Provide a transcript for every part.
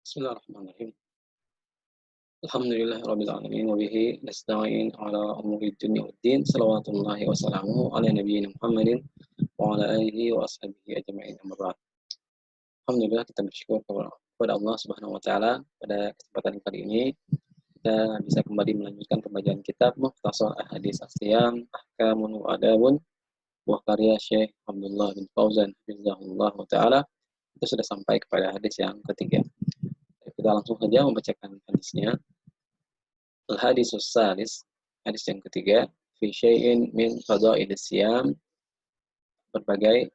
Bismillahirrahmanirrahim. Alhamdulillahirabbil alamin wa bihi nasta'in ala umuri dunya waddin. Shalawatullahi wa salamuhu ala nabiyyina Muhammadin wa ala alihi wa ashabihi ajma'in. Amma ba'd. Alhamdulillah kita bersyukur kepada Allah Subhanahu wa taala pada kesempatan kali ini kita bisa kembali melanjutkan pembacaan kitab Mukhtasar Ahadits As-Shiyam Ahkamun wa Adabun buah karya Syekh Abdullah bin Fauzan hafizahullah taala. Kita sudah sampai kepada hadis yang ketiga. Kita langsung saja membacakan hadisnya. Al-hadisus salis, hadis yang ketiga, fi syai'in min fada'ilis siyam, berbagai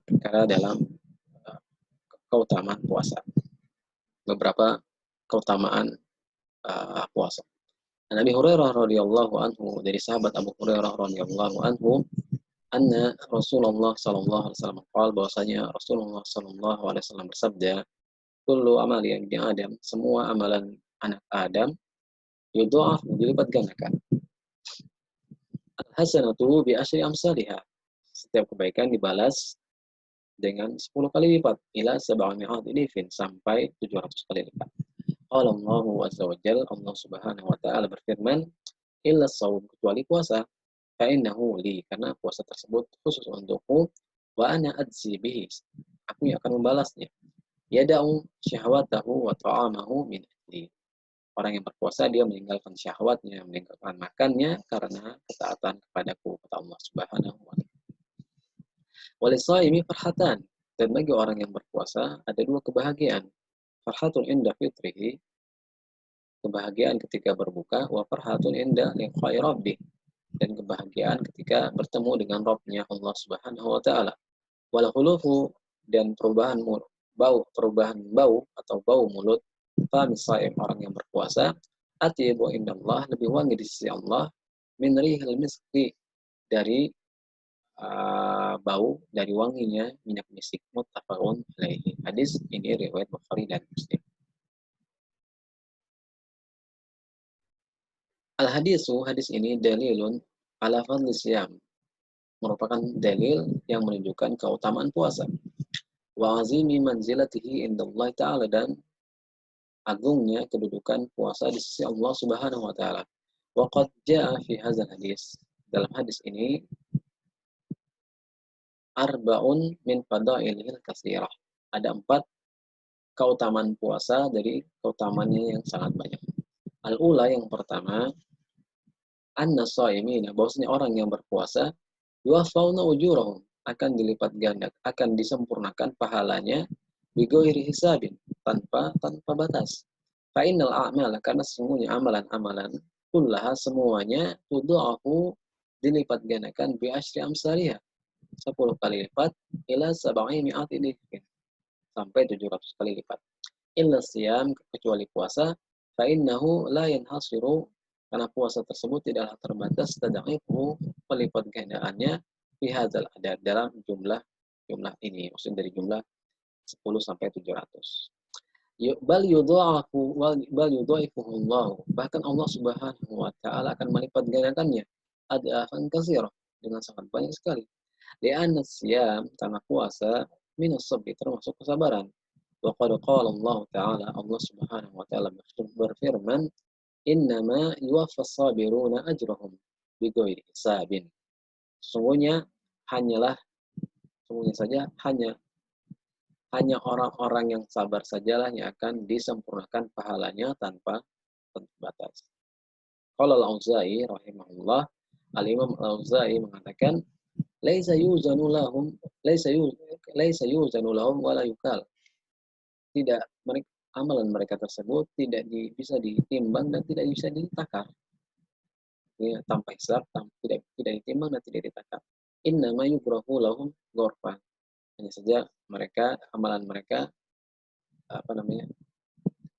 perkara dalam keutamaan puasa. Beberapa keutamaan puasa. Nabi Hurairah radhiyallahu anhu, dari sahabat Abu Hurairah radhiyallahu anhu, anna Rasulullah sallallahu alaihi wasallam qala, bahwasanya Rasulullah sallallahu alaihi wasallam bersabda, kullu amali ibni Adam, semua amalan anak Adam, yudha'af, dilipat gandakan. Al-hasanatu bi asyri amsalihha, setiap kebaikan dibalas dengan 10 kali lipat, ila sab'ami'ati dhifin, sampai 700 kali lipat. Qala Allahu azza wa jalla, Allah Subhanahu wa taala berfirman, illa shaum, kecuali puasa, fa innahu li, karena puasa tersebut khusus untukku, wa ana adzi bihi, aku yang akan membalasnya. Yada'u syahwatahu wa ta'amahu min ajli, orang yang berpuasa dia meninggalkan syahwatnya, meninggalkan makannya karena ketaatan kepadaku, kata Allah Subhanahu wa taala. Walishaimi farhatan, dan bagi orang yang berpuasa ada dua kebahagiaan. Farhatun inda fitrihi, kebahagiaan ketika berbuka, wa farhatun inda liqa'i rabbih, dan kebahagiaan ketika bertemu dengan Rabbnya Allah Subhanahu wa taala. Wal khulufu, dan perubahan bau atau bau mulut, fa misaim, orang yang berpuasa, atyibu indallah, lebih wangi di sisi Allah, min rihil miski, dari bau dari wanginya minyak misik. Muttafaqun alaihi, hadis ini riwayat Bukhari dan Muslim. Al-hadisu, hadis ini dalilun ala fadli siyam, merupakan dalil yang menunjukkan keutamaan puasa. Wa azimi manzilatihi indallahi ta'ala, dan agungnya kedudukan puasa di sisi Allah Subhanahu wa taala. Wa qad jaa fi hadzal hadis, dalam hadis ini, arba'un min fadailil katsirah, ada 4 keutamaan puasa dari keutamaannya yang sangat banyak. Al-ula, yang pertama, anna shaimina, bahwasanya orang yang berpuasa, yuwaffawna ujurahum, akan dilipat ganda, akan disempurnakan pahalanya, bighairi hisabin, tanpa batas. Fa innal a'mala, karena sesungguhnya amalan-amalan, kullaha, semuanya, tudha'afu, dilipat gandakan, bi asyri amsalihha, 10 kali lipat, ila sab'i mi'ati dhifin, sampai 700 kali lipat. Illa siyam, kecuali puasa, fa innahu la yanhasiru, karena puasa tersebut tidaklah terbatas, tad'ifu, pelipat gandaannya, fi hadzal adad, dalam jumlah ini, maksudnya dari jumlah 10 sampai 700. Bal yudha'ifuhu Allah, bahkan Allah Subhanahu wa taala akan melipat gandakannya, adafan katsirah, dengan sangat banyak sekali. Li'anna siyam, karena puasa, minas sabri, termasuk kesabaran. Wa qad qala Allah taala, Allah Subhanahu wa taala berfirman, innama yuwaffas sabiruna ajrahum bighairi hisabin, sesungguhnya saja hanya orang-orang yang sabar sajalah yang akan disempurnakan pahalanya tanpa batas. Qala al-Auza'i rahimahullah, al-Imam al-Auza'i mengatakan, laisa yuzanu lahum wala yukal, tidak, amalan mereka tersebut tidak bisa ditimbang dan tidak bisa ditakar. Ya, tanpa hisab, tidak ditimbang dan tidak ditakar. Innama yubrahu lahum ghurfan, hanya saja amalan mereka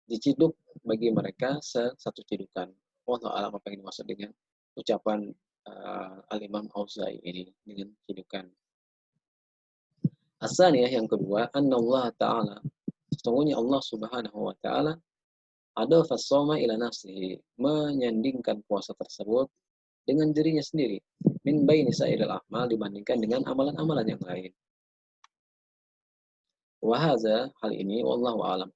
diciduk bagi mereka satu cidukan. Wallahu a'lam apa yang dimaksud dengan ucapan Al-Imam Auza'i ini, dengan cidukan. As-saniyah, yang kedua, annallaha ta'ala, sesungguhnya Allah Subhanahu wa taala, ada fasoma ila nafsihi, menyandingkan puasa tersebut dengan dirinya sendiri, min baini sa'iril a'mal, dibandingkan dengan amalan-amalan yang lain. Wa hadza, hal ini, wallahu a'lam,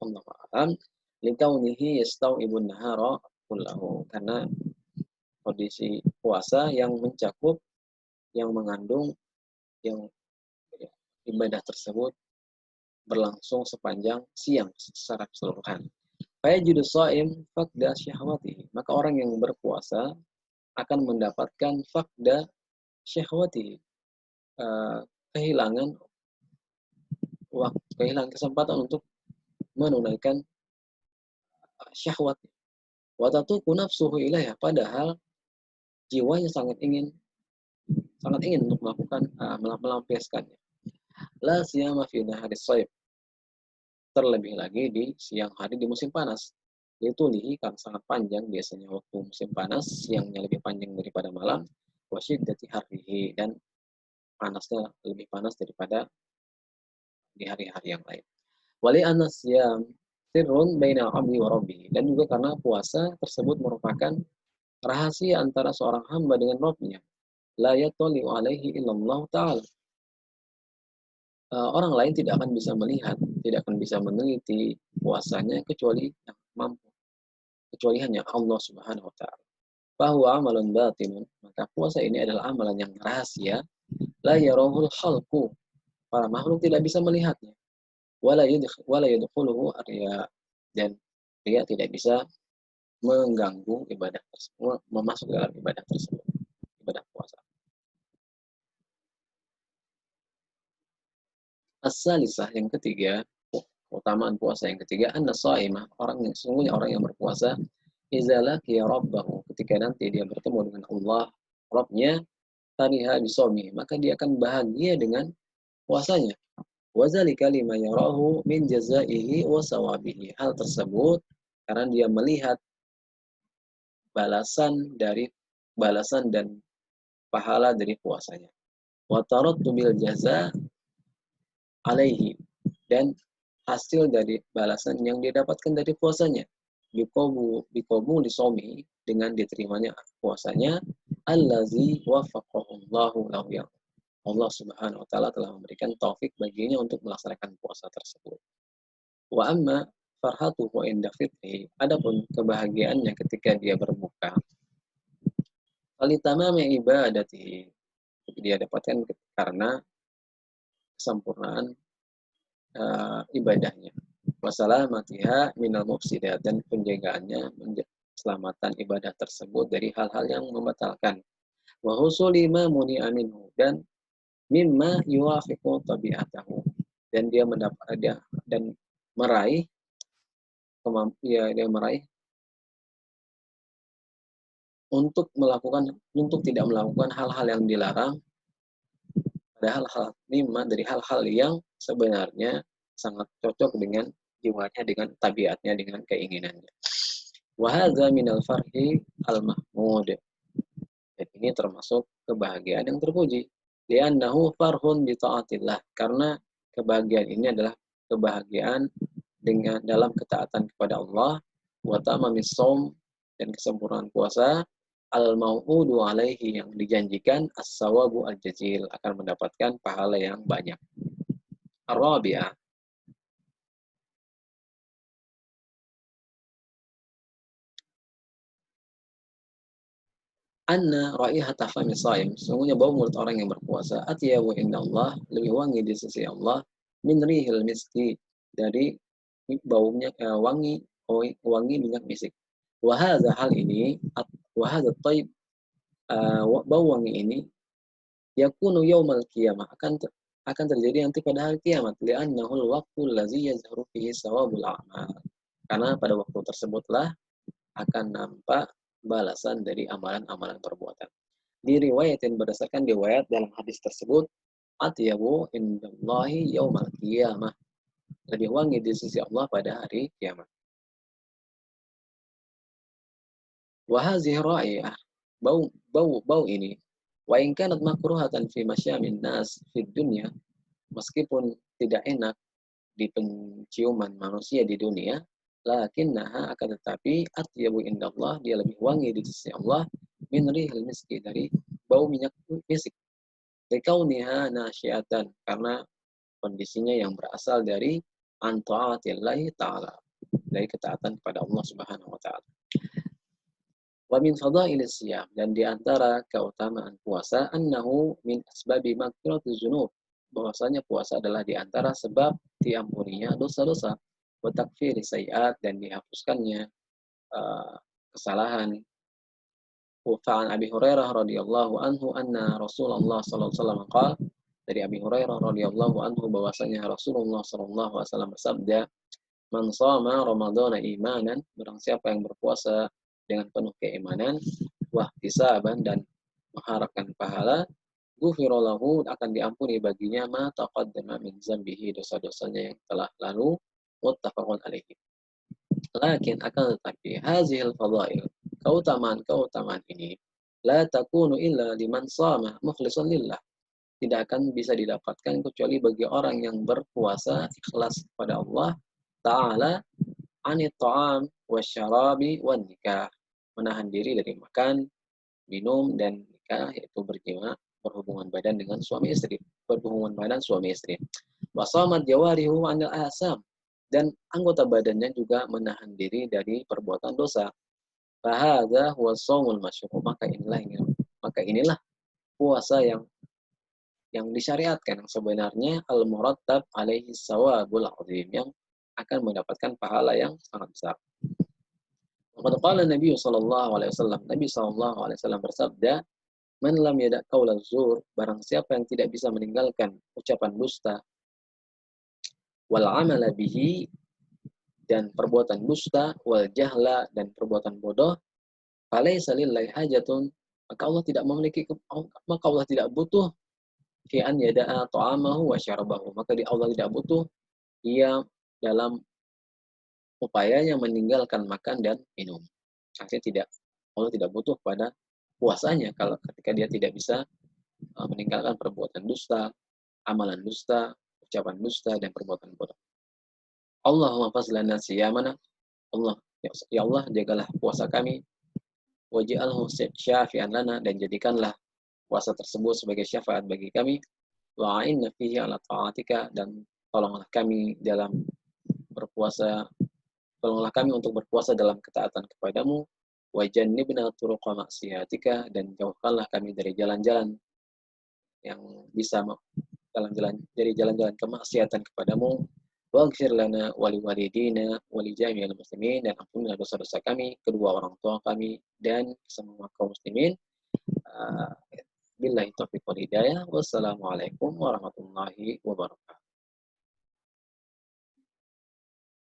likaunihi yastau'ibun nahara kullahu, karena kondisi puasa yang mencakup, yang mengandung, yang ibadah tersebut berlangsung sepanjang siang secara keseluruhan. Fayajidu shaim faqda syahwatihi, maka orang yang berpuasa akan mendapatkan faqda syahwatihi, kehilangan waktu, kehilangan kesempatan untuk menunaikan syahwat. Wa tatuqu nafsuhu ilaiha, padahal jiwanya sangat ingin untuk melakukan melampiaskannya. La siyama fi naharis shaib, terlebih lagi di siang hari di musim panas. Itu lihi kan sangat panjang biasanya waktu musim panas, siangnya lebih panjang daripada malam. Wa syiddati harrihi, dan panasnya lebih panas daripada di hari-hari yang lain. Wali anasyam sirrun baina abdi wa rabbih, dan juga karena puasa tersebut merupakan rahasia antara seorang hamba dengan Rabb-nya. La yattali'u alaihi illallah ta'ala. Orang lain tidak akan bisa melihat, tidak akan bisa meneliti puasanya kecuali yang mampu, kecuali hanya Allah Subhanahu wa taala. Bahwa amalun batinun, maka puasa ini adalah amalan yang rahasia, la yarahul khalqu, para makhluk tidak bisa melihatnya. Wala yadkhuluhu riya, dan riya tidak bisa mengganggu ibadah tersebut, memasuk dalam ibadah tersebut, ibadah puasa. As-salisah, yang ketiga, keutamaan puasa yang ketiga, anna shaimah, sesungguhnya orang yang berpuasa, idza laqiya rabbahu, ketika nanti dia bertemu dengan Allah, Rabb-nya, fariha bisawmi, maka dia akan bahagia dengan puasanya. Wa dzalika lima yarahu min jazaihi wa sawabihi, hal tersebut karena dia melihat balasan dan pahala dari puasanya. Wa tarattu bil jaza alaihi, dan hasil dari balasan yang dia dapatkan dari puasanya. Bikobu lisomi, dengan diterimanya puasanya, allazi wafaqahullahu lahu, yang Allah Subhanahu wa taala telah memberikan taufik baginya untuk melaksanakan puasa tersebut. Wa amma farhatuhu inda fitri, adapun kebahagiaannya ketika dia berbuka, falitamami ibadatihi, dia dapatkan karena kesempurnaan ibadahnya. Wasalamatiha minal mufsidat, dan penjagaannya, keselamatan ibadah tersebut dari hal-hal yang membatalkan. Wa husuli ma muni'a minhu, dan mimma yuwafiqu tabi'atahu, dan dia meraih dia meraih untuk tidak melakukan hal-hal yang dilarang, padahal dari hal-hal yang sebenarnya sangat cocok dengan jiwanya, dengan tabiatnya, dengan keinginannya. Wa hadza minal farhi al-mahmud, dan ini termasuk kebahagiaan yang terpuji. Li'annahu farhun bi ta'atillah, karena kebahagiaan ini adalah kebahagiaan dalam ketaatan kepada Allah. Wa tamamis shaum, dan kesempurnaan puasa, al-mau'udu alaihi, yang dijanjikan, as-sawabu al-jazil, akan mendapatkan pahala yang banyak. Ar-rabi'ah, anna raihata fami shaim, sesungguhnya bau mulut orang yang berpuasa, atyabu indallah, lebih wangi di sisi Allah, min rihil miski, dari baunya wangi minyak misik. Wa hadza, hal ini, wa hadza taib, bau wangi ini, yakunu yaumal qiyamah, akan terjadi nanti pada hari kiamat, li'annahul waqtul ladzi yazharu fihi sawabul a'mal, karena pada waktu tersebutlah akan nampak balasan dari amalan-amalan perbuatan. Diriwayatin, berdasarkan riwayat dalam hadis tersebut, atyabu indallahi yaumal qiyamah, lebih wangi di sisi Allah pada hari kiamat. Wa hazihi ra'iyah, bau ini, wa in kanat makruhatan fi masyamin nas fid dunya, meskipun tidak enak di penciuman manusia di dunia, lakinnaha, akan tetapi, atyabu indallah, dia lebih wangi di sisi Allah, min rihil miski, dari bau minyak misik. Likauniha nasyiatan, karena kondisinya yang berasal dari an ta'atillahi ta'ala, dari ketaatan kepada Allah Subhanahu wa taala. Wa min fadailis siyam, dan di antara keutamaan puasa annahu min asbabi maghfiratiz dzunub, bahwasanya puasa adalah di antara sebab diampuninya dosa-dosa, wa takfiris sayiat, dan dihapuskannya kesalahan. Wa Abi Hurairah radhiyallahu anhu anna Rasulullah sallallahu alaihi wasallam qala, dari Abi Hurairah radhiyallahu anhu bahwasanya Rasulullah sallallahu alaihi wasallam bersabda, man shoma ramadhana imanan, barang siapa yang berpuasa dengan penuh keimanan, wahtisaban, dan mengharapkan pahala, ghufira lahu, akan diampuni baginya ma taqaddama min dzambihi, dosa-dosanya yang telah lalu, muttafaqun alaihi. Lakin akan tetapi hazil fadail, keutamaan-keutamaan ini la takunu illa liman shama mukhlishan lillah, tidak akan bisa didapatkan kecuali bagi orang yang berpuasa ikhlas kepada Allah Ta'ala, anit ta'am wasyarabi wan nikah, menahan diri dari makan, minum, dan nikah, yaitu berjima, berhubungan badan dengan suami istri, berhubungan badan suami istri. Wasamat jawarihu anil asam, dan anggota badannya juga menahan diri dari perbuatan dosa. Fahadha huwa shaumul masyru', maka inilah puasa yang disyariatkan, yang sebenarnya al-murattab alaihi sawabul azim, yang akan mendapatkan pahala yang sangat besar. Qad qala Nabi sallallahu alaihi wasallam, Nabi sallallahu alaihi wasallam bersabda, man lam yada' qaula zur, barang siapa yang tidak bisa meninggalkan ucapan dusta, wal amala bihi, dan perbuatan dusta, wal jahla, dan perbuatan bodoh, falaisa lillahi hajatun, maka Allah tidak butuh fi an yada'a ta'amahu wa syarabahu, maka Allah tidak butuh ia dalam upayanya meninggalkan makan dan minum. Artinya Allah tidak butuh pada puasanya kalau ketika dia tidak bisa meninggalkan perbuatan dusta, amalan dusta, ucapan dusta, dan perbuatan bodoh. Allahumma fazlana siyamana, ya Allah, jagalah puasa kami, waj'alhu syafi'an lana, dan jadikanlah puasa tersebut sebagai syafaat bagi kami, wa'inna fihi ala ta'atika, dan tolonglah kami untuk berpuasa dalam ketaatan kepadamu, wa jannibna turuqa maksiatika, dan jauhkanlah kami dari jalan-jalan kemaksiatan kepadamu, waghfir lana wa liwalidina wa li jami'il muslimin, dan ampunilah dosa-dosa kami, kedua orang tua kami, dan semua kaum muslimin. Billahi taufiq wal hidayah. Wassalamualaikum warahmatullahi wabarakatuh.